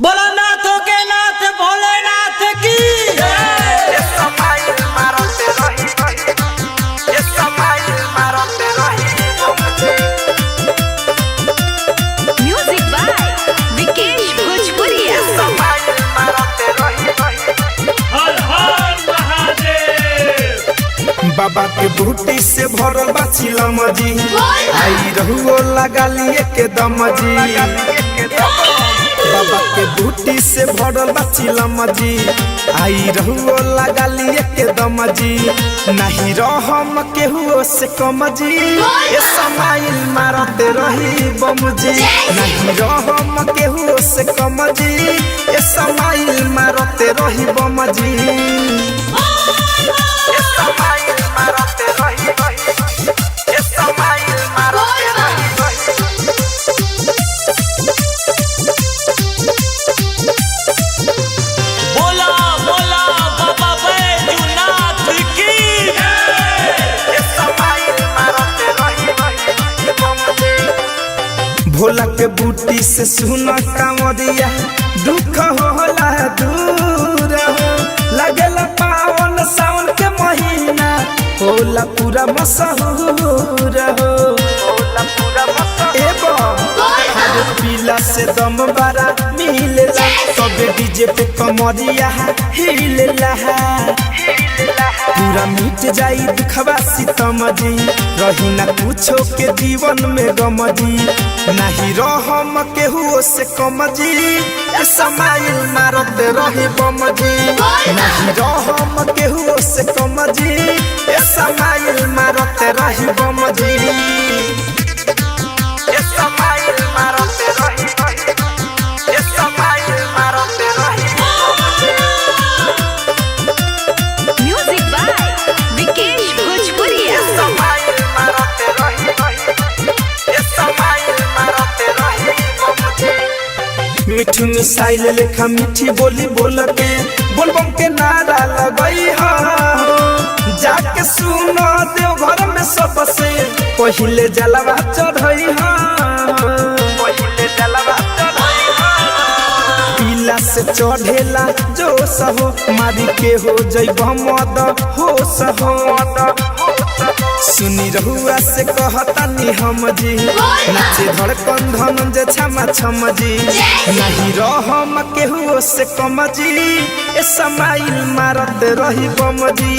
बोला नाथों के नाथ भोलेनाथ की म्यूजिक बाय विकेश भोजपुरिया। हर हर महादेव। बाबा के बूटी से भरल बा चिलम जी, आई रहुओ लगा लिए के दम जी। बाबा के बूटी से भरल बा चिलम जी, आई रहुओ लगा लिए के दम जी। नहीं रहम केहुओ से कम जी, ए समाइल मारते रही बम जी। नहीं रहम केहुओ से कम जी, ए समाइल मारते रही बम जी। बोला बोला बाबा बैजूनाथ की भोला के बूटी से सुना कांवरिया, दुख होला दूर हो। लगेला पावन सावन के महीना, होला पूरा मशहूर हो। एगो खाद पीला से दम बड़ा मिलेला, तबे डीजे पे कमरिया हिलेला। पूरा मिट जाई दुखवा सितम जी, रही ना कुछो के जीवन में गम जी। नहीं रहम केहुओ से कम जी, ए समाइल मारते रही बम जी। नहीं रहम केहुओ से कम जी, ए समाइल मारते रही बम जी। ए समाइल मारते रही, ए समाइल मारते रही। म्यूजिक बाय विकेश भोजपुरिया। मिठू मिसाइल लेखा मीठी बोली बोल के बोलबम के नारा लगई हा। जाके सुनो देव घर में सबसे पहिले जलवा चढ़ई हा। पीला से चढ़ेला जो सहो, मारी के हो जैब मद हो सहो। सुनी रहुआ से कहतानी हम जी, नाचे धड़कन धनंजय छमा छम जी। नहीं रहम केहुओ से कम जी, ए समाइल मारत रही बम जी।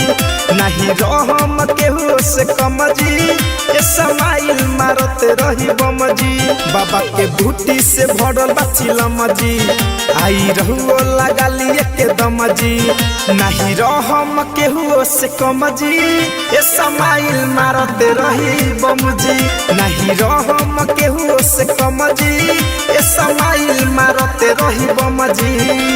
नहीं रहम केहुओ से कम जी, ए समाइल मारत रही बम जी। बाबा के बूटी से भरल बा चिलम जी, आई रहुओ लगा लिए के दम जी। नहीं रहम केहुओ से कम जी, ए समाइल मारते रही बम जी। नहीं रहम केहुओ से कम जी, ए समाइल मारते रही बम जी।